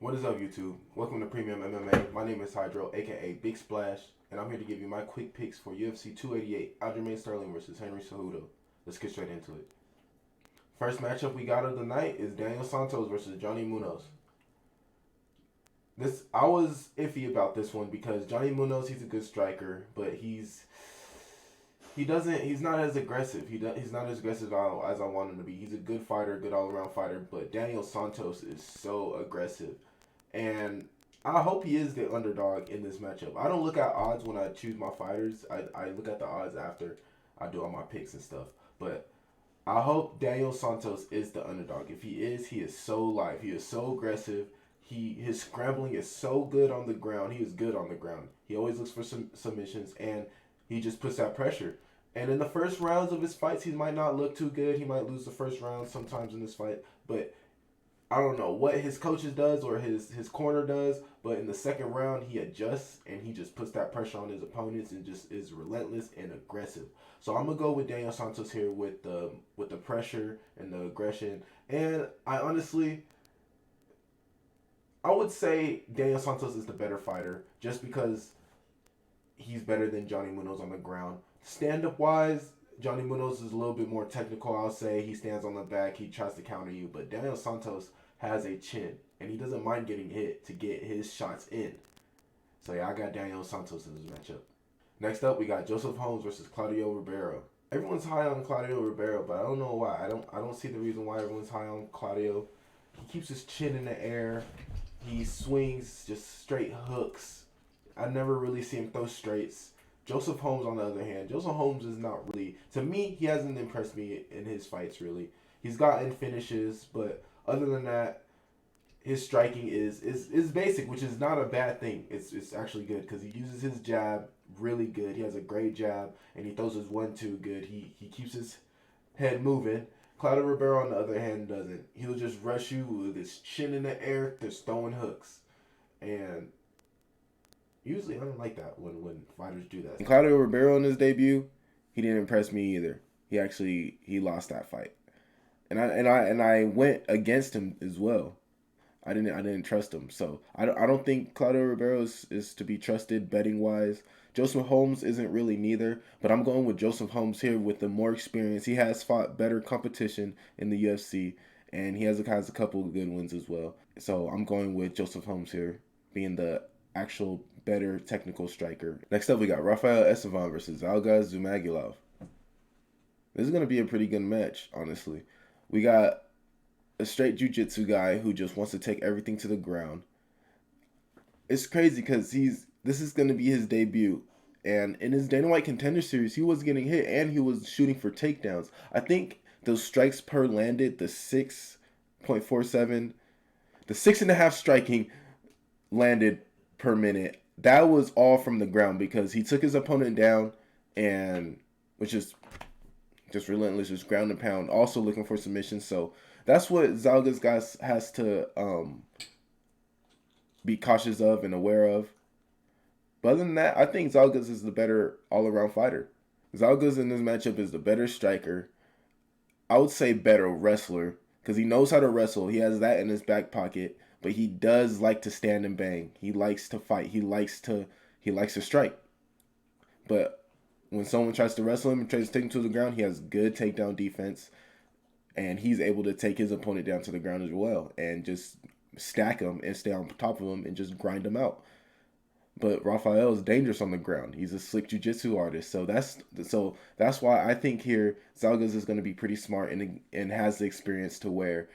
What is up, YouTube? Welcome to Premium MMA. My name is Hydro, aka Big Splash, and I'm here to give you my quick picks for UFC 288, Aljamain Sterling versus Henry Cejudo. Let's get straight into it. First matchup we got of the night is Daniel Santos versus Johnny Munoz. I was iffy about this one because Johnny Munoz, he's a good striker, but he's not as aggressive. He's not as aggressive as I want him to be. He's a good fighter, good all around fighter, but Daniel Santos is so aggressive. And I hope he is the underdog in this matchup. I don't look at odds when I choose my fighters. I look at the odds after I do all my picks and stuff. But I hope Daniel Santos is the underdog. If he is so live. He is so aggressive. His scrambling is so good on the ground. He is good on the ground. He always looks for some submissions, and he just puts that pressure. And in the first rounds of his fights, he might not look too good. He might lose the first round sometimes in this fight. But I don't know what his coaches does or his corner does, but in the second round he adjusts and he just puts that pressure on his opponents and just is relentless and aggressive. So I'm gonna go with Daniel Santos here with the pressure and the aggression. And I would say Daniel Santos is the better fighter just because he's better than Johnny Munoz on the ground. Stand up wise, Johnny Munoz is a little bit more technical, I'll say. He stands on the back, he tries to counter you, but Daniel Santos has a chin, and he doesn't mind getting hit to get his shots in. So yeah, I got Daniel Santos in this matchup. Next up, we got Joseph Holmes versus Claudio Ribeiro. Everyone's high on Claudio Ribeiro, but I don't know why. I don't see the reason why everyone's high on Claudio. He keeps his chin in the air. He swings just straight hooks. I never really see him throw straights. Joseph Holmes, on the other hand, Joseph Holmes is not really, to me, he hasn't impressed me in his fights, really. He's gotten finishes, but other than that, his striking is basic, which is not a bad thing. It's actually good because he uses his jab really good. He has a great jab, and he throws his 1-2 good. He keeps his head moving. Claudio Ribeiro, on the other hand, doesn't. He'll just rush you with his chin in the air, just throwing hooks. And usually, I don't like that when fighters do that. And Claudio Ribeiro in his debut, he didn't impress me either. He lost that fight, and I went against him as well. I didn't trust him, so I don't think Claudio Ribeiro is to be trusted betting wise. Joseph Holmes isn't really neither, but I'm going with Joseph Holmes here with the more experience. He has fought better competition in the UFC, and he has a couple of good wins as well. So I'm going with Joseph Holmes here, being the actual better technical striker. Next up, we got Rafael Estevam versus Zhumagulov. This is going to be a pretty good match, honestly. We got a straight jiu-jitsu guy who just wants to take everything to the ground. It's crazy because this is going to be his debut. And in his Dana White Contender Series, he was getting hit and he was shooting for takedowns. I think those strikes per landed, the 6.47, the 6.5 striking landed per minute, that was all from the ground because he took his opponent down, and which is just relentless, just ground and pound, also looking for submissions. So that's what Shalgas guys has to be cautious of and aware of. But other than that, I think Shalgas is the better all-around fighter. Shalgas in this matchup is the better striker. I would say better wrestler because he knows how to wrestle. He has that in his back pocket. But he does like to stand and bang. He likes to fight. He likes to strike. But when someone tries to wrestle him and tries to take him to the ground, he has good takedown defense. And he's able to take his opponent down to the ground as well and just stack him and stay on top of him and just grind him out. But Rafael is dangerous on the ground. He's a slick jiu-jitsu artist. So that's why I think here Shalgas is going to be pretty smart and has the experience to where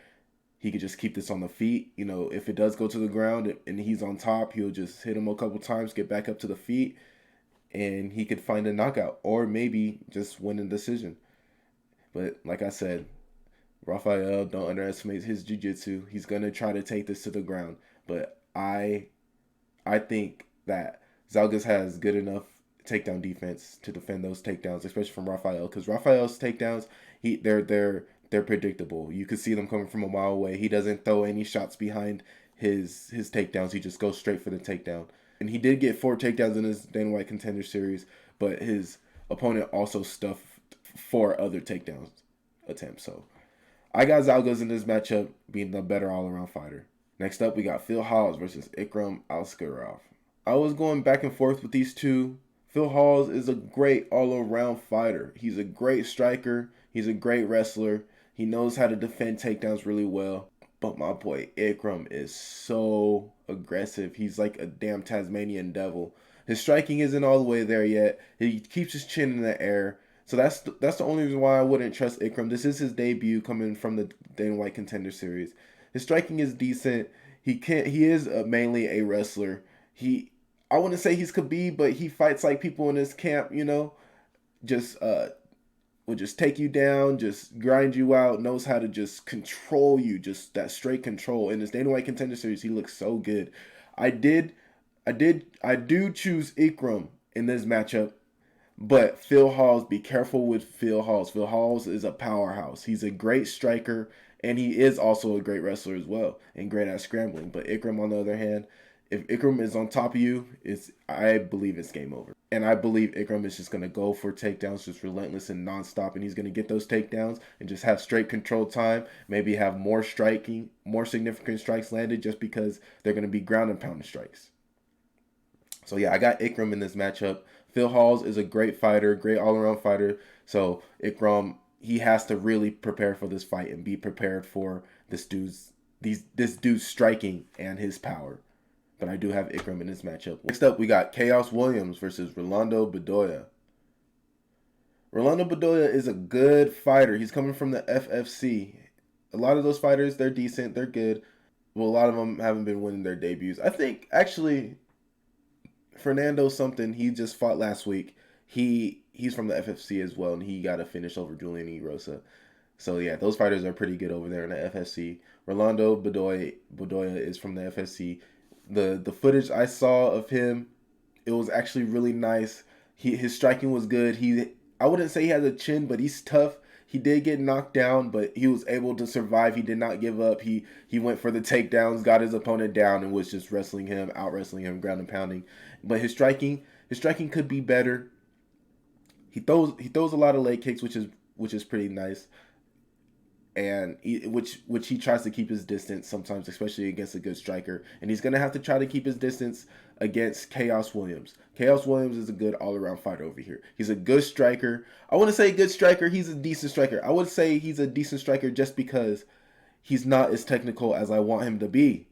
he could just keep this on the feet. You know, if it does go to the ground and he's on top, he'll just hit him a couple times, get back up to the feet, and he could find a knockout or maybe just win a decision. But like I said, Rafael, don't underestimate his jiu-jitsu. He's going to try to take this to the ground. But I think that Shalgas has good enough takedown defense to defend those takedowns, especially from Rafael, because Rafael's takedowns, they're predictable. You could see them coming from a mile away. He doesn't throw any shots behind his takedowns. He just goes straight for the takedown. And he did get 4 takedowns in his Dana White Contender Series, but his opponent also stuffed 4 other takedowns attempts. So I got Shalgas in this matchup being the better all-around fighter. Next up, we got Phil Hawes versus Ikram Aliskerov. I was going back and forth with these two. Phil Hawes is a great all-around fighter. He's a great striker. He's a great wrestler. He knows how to defend takedowns really well. But my boy Ikram is so aggressive. He's like a damn Tasmanian devil. His striking isn't all the way there yet. He keeps his chin in the air. So that's the only reason why I wouldn't trust Ikram. This is his debut coming from the Dana White Contender Series. His striking is decent. He is mainly a wrestler. I wouldn't say he's Khabib, but he fights like people in his camp, just will just take you down, just grind you out, knows how to just control you, just that straight control. In this Dana White Contender Series, he looks so good. I do choose Ikram in this matchup, but Phil Hawes, be careful with Phil Hawes. Phil Hawes is a powerhouse. He's a great striker, and he is also a great wrestler as well, and great at scrambling. But Ikram, on the other hand, if Ikram is on top of you, I believe it's game over. And I believe Ikram is just going to go for takedowns, just relentless and nonstop. And he's going to get those takedowns and just have straight control time. Maybe have more significant strikes landed just because they're going to be ground and pound strikes. So yeah, I got Ikram in this matchup. Phil Hawes is a great fighter, great all-around fighter. So Ikram, he has to really prepare for this fight and be prepared for this dude's striking and his power. But I do have Ikram in this matchup. Next up, we got Khaos Williams versus Rolando Bedoya. Rolando Bedoya is a good fighter. He's coming from the FFC. A lot of those fighters, they're decent, they're good. Well, a lot of them haven't been winning their debuts. I think, actually, Fernando something, he just fought last week. He's from the FFC as well, and he got a finish over Julian Erosa. So yeah, those fighters are pretty good over there in the FFC. Rolando Bedoya is from the FFC. The footage I saw of him, it was actually really nice. His striking was good. I wouldn't say he has a chin, but he's tough. He did get knocked down, but he was able to survive. He did not give up. He went for the takedowns, got his opponent down, and was just out wrestling him, ground and pounding. But his striking could be better. He throws a lot of leg kicks, which is pretty nice. And which he tries to keep his distance sometimes, especially against a good striker. And he's going to have to try to keep his distance against Khaos Williams. Khaos Williams is a good all-around fighter over here. He's a good striker. I wouldn't say good striker. He's a decent striker. I would say he's a decent striker just because he's not as technical as I want him to be.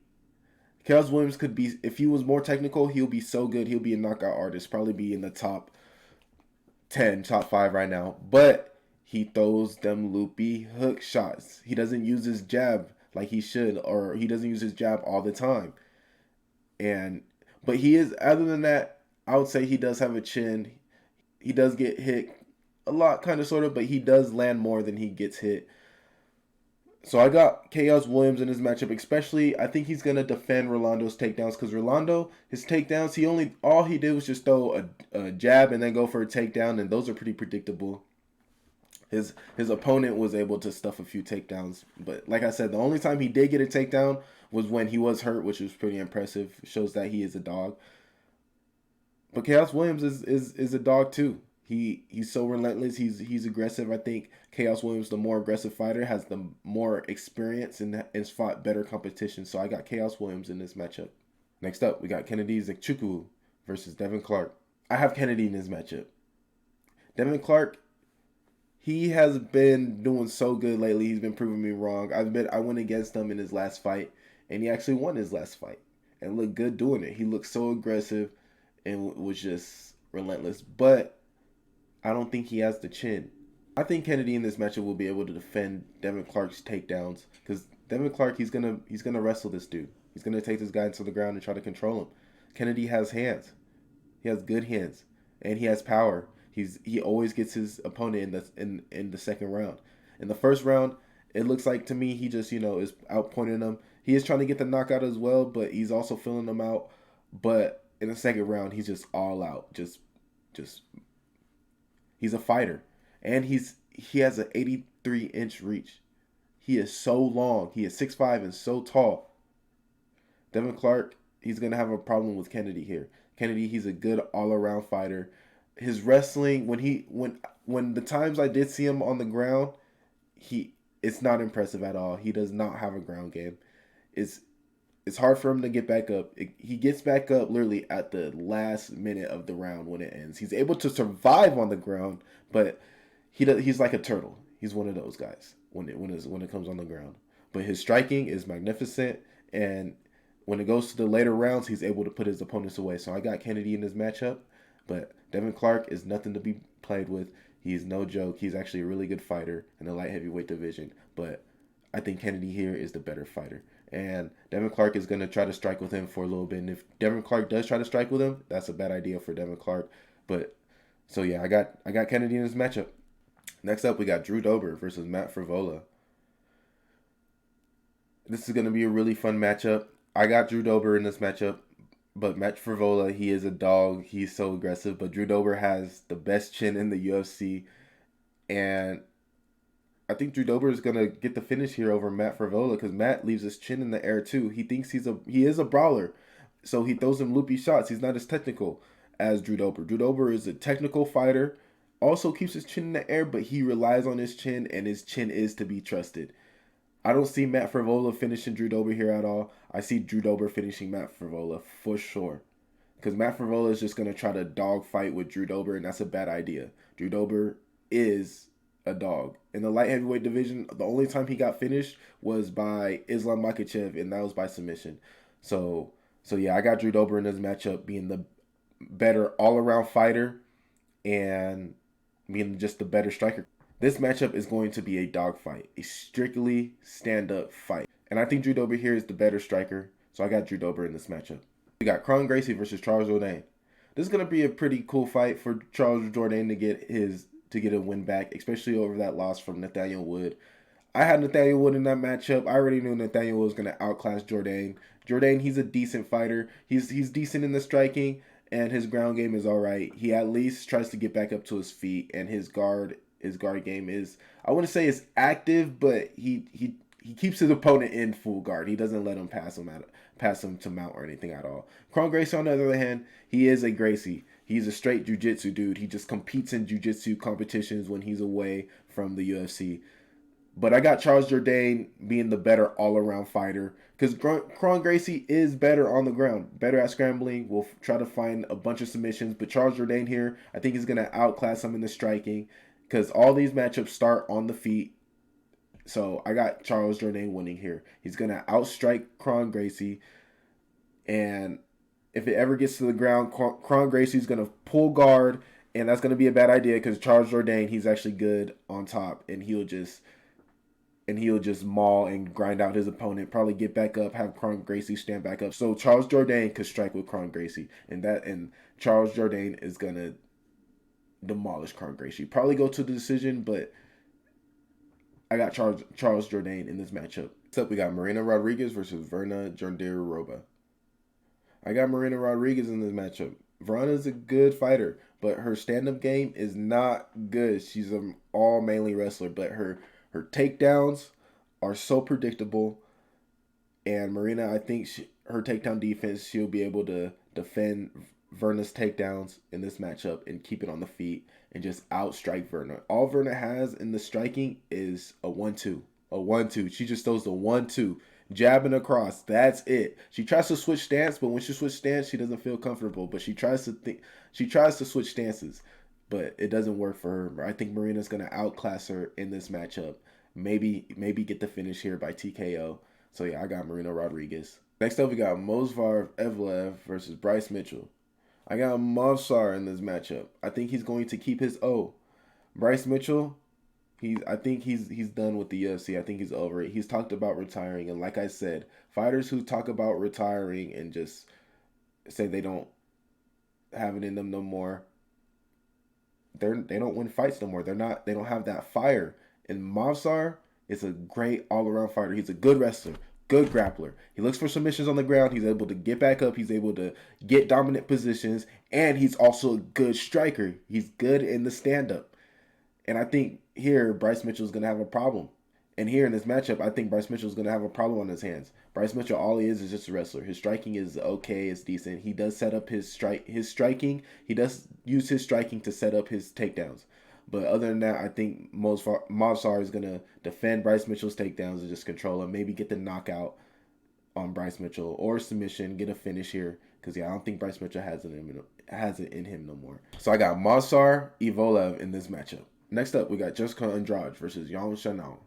Khaos Williams could be, if he was more technical, he'll be so good. He'll be a knockout artist. Probably be in the top 10, top 5 right now. But he throws them loopy hook shots. He doesn't use his jab like he should, or he doesn't use his jab all the time. But he is, other than that, I would say he does have a chin. He does get hit a lot, kind of, sort of, but he does land more than he gets hit. So I got Khaos Williams in his matchup, especially, I think he's going to defend Rolando's takedowns, because Rolando, his takedowns, all he did was just throw a jab and then go for a takedown, and those are pretty predictable. His opponent was able to stuff a few takedowns. But like I said, the only time he did get a takedown was when he was hurt, which was pretty impressive. Shows that he is a dog. But Khaos Williams is a dog too. He's so relentless. He's aggressive. I think Khaos Williams, the more aggressive fighter, has the more experience and has fought better competition. So I got Khaos Williams in this matchup. Next up, we got Kennedy Nzechukwu versus Devin Clark. I have Kennedy in this matchup. Devin Clark, he has been doing so good lately. He's been proving me wrong. I went against him in his last fight, and he actually won his last fight and looked good doing it. He looked so aggressive and was just relentless. But I don't think he has the chin. I think Kennedy in this matchup will be able to defend Devin Clark's takedowns, because Devin Clark, he's gonna wrestle this dude. He's gonna take this guy into the ground and try to control him. Kennedy has hands. He has good hands, and he has power. He always gets his opponent in the second round. In the first round, it looks like to me he just is outpointing him. He is trying to get the knockout as well, but he's also filling them out. But in the second round, he's just all out. Just he's a fighter, and he has an 83-inch reach. He is so long. He is 6'5" and so tall. Devin Clark, he's gonna have a problem with Kennedy here. Kennedy, he's a good all-around fighter. His wrestling, when the times I did see him on the ground, it's not impressive at all. He does not have a ground game. It's hard for him to get back up. He gets back up literally at the last minute of the round when it ends. He's able to survive on the ground, but he's like a turtle. He's one of those guys when it comes on the ground. But his striking is magnificent, and when it goes to the later rounds, he's able to put his opponents away. So I got Kennedy in this matchup, but Devin Clark is nothing to be played with. He's no joke. He's actually a really good fighter in the light heavyweight division, but I think Kennedy here is the better fighter. And Devin Clark is going to try to strike with him for a little bit. And if Devin Clark does try to strike with him, that's a bad idea for Devin Clark. But so yeah, I got Kennedy in this matchup. Next up, we got Drew Dober versus Matt Frevola. This is going to be a really fun matchup. I got Drew Dober in this matchup, but Matt Frevola, he is a dog. He's so aggressive. But Drew Dober has the best chin in the UFC, and I think Drew Dober is gonna get the finish here over Matt Frevola because Matt leaves his chin in the air too. He thinks he is a brawler, so he throws him loopy shots. He's not as technical as Drew Dober. Drew Dober is a technical fighter, also keeps his chin in the air, but he relies on his chin, and his chin is to be trusted. I don't see Matt Frevola finishing Drew Dober here at all. I see Drew Dober finishing Matt Frevola for sure. Because Matt Frevola is just going to try to dog fight with Drew Dober, and that's a bad idea. Drew Dober is a dog. In the light heavyweight division, the only time he got finished was by Islam Makhachev, and that was by submission. So yeah, I got Drew Dober in this matchup being the better all-around fighter and being just the better striker. This matchup is going to be a dogfight, a strictly stand-up fight. And I think Drew Dober here is the better striker, so I got Drew Dober in this matchup. We got Gracie versus Charles Jourdain. This is going to be a pretty cool fight for Charles Jourdain to get a win back, especially over that loss from Nathaniel Wood. I had Nathaniel Wood in that matchup. I already knew Nathaniel Wood was going to outclass Jourdain. Jourdain, he's a decent fighter. He's decent in the striking, and his ground game is all right. He at least tries to get back up to his feet, and his guard game is, I wouldn't say it's active, but he keeps his opponent in full guard. He doesn't let him pass him to mount or anything at all. Gracie, on the other hand, he is a Gracie. He's a straight jiu-jitsu dude. He just competes in jiu-jitsu competitions when he's away from the UFC. But I got Charles Jourdain being the better all-around fighter because Gracie is better on the ground, better at scrambling. We'll try to find a bunch of submissions. But Charles Jourdain here, I think he's going to outclass him in the striking because all these matchups start on the feet. So I got Charles Jourdain winning here. He's going to outstrike Gracie. And if it ever gets to the ground, Gracie's going to pull guard. And that's going to be a bad idea because Charles Jourdain, he's actually good on top. And he'll just maul and grind out his opponent, probably get back up, have Gracie stand back up. So Charles Jourdain could strike with Gracie. And Charles Jourdain is going to demolish Gracie. Probably go to the decision, but I got Charles Jourdain in this matchup. Next up, we got Marina Rodriguez versus virna jandiroba. I got Marina Rodriguez in this matchup. Virna's a good fighter, but her stand-up game is not good. She's an all-mainly wrestler, but her takedowns are so predictable. And Marina, I think her takedown defense, she'll be able to defend Virna's takedowns in this matchup and keep it on the feet and just outstrike Virna. All Virna has in the striking is a 1-2. A 1-2. She just throws the 1-2. Jabbing across. That's it. She tries to switch stance, but when she switches stance, she doesn't feel comfortable. But she tries to switch stances, but it doesn't work for her. I think Marina's gonna outclass her in this matchup. Maybe get the finish here by TKO. So yeah, I got Marina Rodriguez. Next up, we got movsar Evloev versus Bryce Mitchell. I got Movsar in this matchup. I think he's going to keep his O. Bryce Mitchell, I think he's done with the UFC. I think he's over it. He's talked about retiring, and like I said, fighters who talk about retiring and just say they don't have it in them no more, they don't win fights no more. They don't have that fire. And Movsar is a great all-around fighter. He's a good wrestler, good grappler. He looks for submissions on the ground. He's able to get back up. He's able to get dominant positions, and he's also a good striker. He's good in the stand-up. And I think here Bryce Mitchell is going to have a problem. And here in this matchup, I think Bryce Mitchell is going to have a problem on his hands. Bryce Mitchell, all he is just a wrestler. His striking is okay, it's decent. He does set up his striking. He does use his striking to set up his takedowns. But other than that, I think Movsar is going to defend Bryce Mitchell's takedowns and just control him. Maybe get the knockout on Bryce Mitchell or submission, get a finish here. Because, yeah, I don't think Bryce Mitchell has it in him no more. So I got movsar, evloev in this matchup. Next up, we got Jessica Andrade versus xiaonan.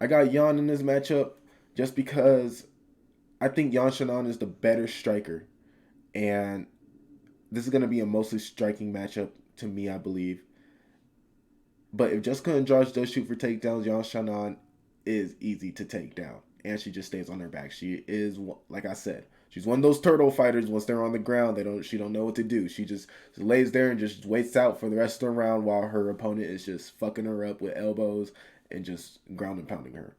I got Yan in this matchup just because I think xiaonan is the better striker. And this is going to be a mostly striking matchup to me, I believe. But if Jessica Andrade does shoot for takedowns, xiaonan is easy to take down. And she just stays on her back. She is, like I said, she's one of those turtle fighters. Once they're on the ground, she don't know what to do. She just lays there and just waits out for the rest of the round while her opponent is just fucking her up with elbows and just ground and pounding her.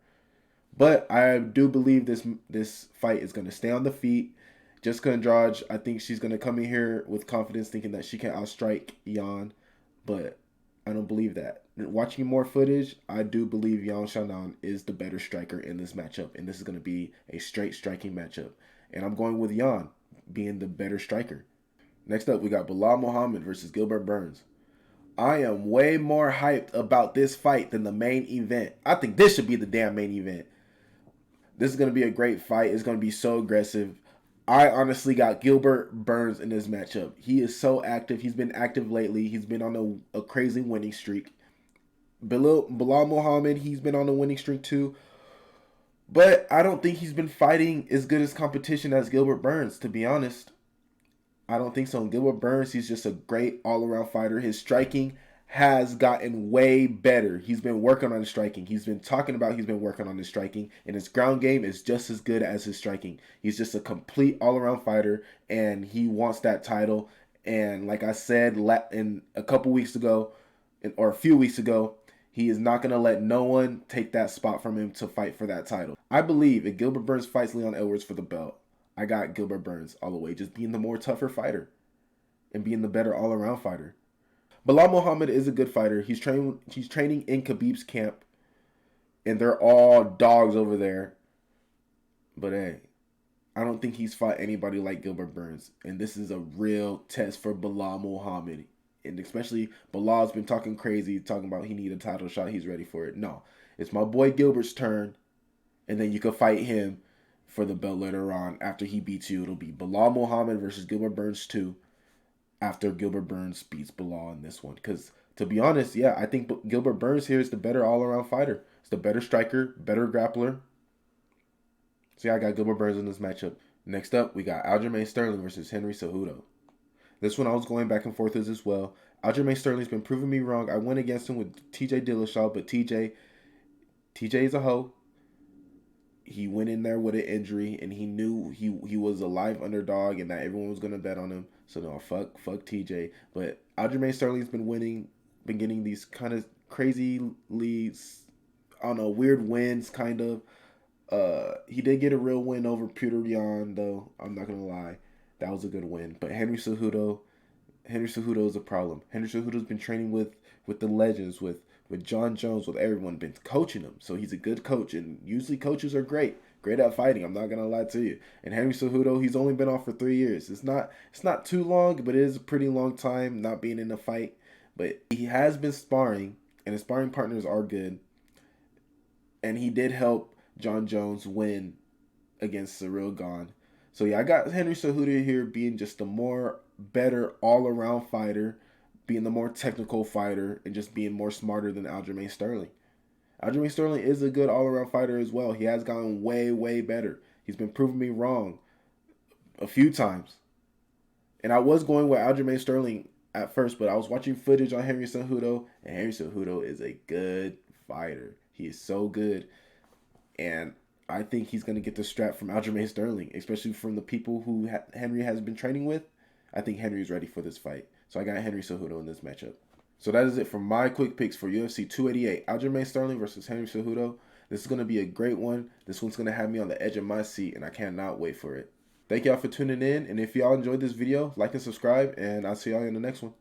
But I do believe this fight is going to stay on the feet. Jessica Andrade, I think she's going to come in here with confidence thinking that she can outstrike Yan. But I don't believe that. Watching more footage, I do believe xiaonan is the better striker in this matchup. And this is going to be a straight striking matchup. And I'm going with Yan being the better striker. Next up, we got Belal Muhammad versus Gilbert Burns. I am way more hyped about this fight than the main event. I think this should be the damn main event. This is going to be a great fight. It's going to be so aggressive. I honestly got Gilbert Burns in this matchup. He is so active. He's been active lately. He's been on a crazy winning streak. Belal Muhammad, he's been on a winning streak too. But I don't think he's been fighting as good as competition as Gilbert Burns, to be honest. I don't think so. Gilbert Burns, he's just a great all-around fighter. His striking has gotten way better. He's been working on his striking. He's been talking about he's been working on his striking. And his ground game is just as good as his striking. He's just a complete all-around fighter. And he wants that title. And like I said in a couple weeks ago, or a few weeks ago, he is not going to let no one take that spot from him to fight for that title. I believe if Gilbert Burns fights Leon Edwards for the belt, I got Gilbert Burns all the way. Just being the more tougher fighter. And being the better all-around fighter. Belal Muhammad is a good fighter. He's training in Khabib's camp. And they're all dogs over there. But hey, I don't think he's fought anybody like Gilbert Burns. And this is a real test for Belal Muhammad. And especially Belal's been talking crazy, talking about he need a title shot. He's ready for it. No, it's my boy Gilbert's turn. And then you can fight him for the belt later on. After he beats you, it'll be Belal Muhammad versus Gilbert Burns 2. After Gilbert Burns beats Belal in this one. Because, to be honest, yeah, I think Gilbert Burns here is the better all-around fighter. He's the better striker, better grappler. So, yeah, I got Gilbert Burns in this matchup. Next up, we got Aljamain Sterling versus Henry Cejudo. This one I was going back and forth with as well. Aljamain Sterling's been proving me wrong. I went against him with TJ Dillashaw, but TJ is a hoe. He went in there with an injury, and he knew he was a live underdog and that everyone was going to bet on him. So, no, fuck TJ. But Aljamain Sterling's been getting these kind of crazy leads, I don't know, weird wins, kind of. He did get a real win over Petr Yan, though. I'm not going to lie. That was a good win. But Henry Cejudo is a problem. Henry Cejudo's been training with the legends, with John Jones, with everyone, been coaching him. So he's a good coach, and usually coaches are great at fighting. I'm not gonna lie to you. And Henry Cejudo, he's only been off for 3 years. It's not too long, but it is a pretty long time not being in a fight. But he has been sparring, and his sparring partners are good. And he did help John Jones win against Cyril Gane. So yeah, I got Henry Cejudo here being just a more better all-around fighter, being the more technical fighter, and just being more smarter than Aljamain Sterling. Aljamain Sterling is a good all-around fighter as well. He has gotten way, way better. He's been proving me wrong a few times. And I was going with Aljamain Sterling at first, but I was watching footage on Henry Cejudo, and Henry Cejudo is a good fighter. He is so good. And I think he's going to get the strap from Aljamain Sterling, especially from the people who Henry has been training with. I think Henry's ready for this fight. So I got Henry Cejudo in this matchup. So that is it for my quick picks for UFC 288. Aljamain Sterling versus Henry Cejudo. This is going to be a great one. This one's going to have me on the edge of my seat, and I cannot wait for it. Thank y'all for tuning in. And if y'all enjoyed this video, like and subscribe, and I'll see y'all in the next one.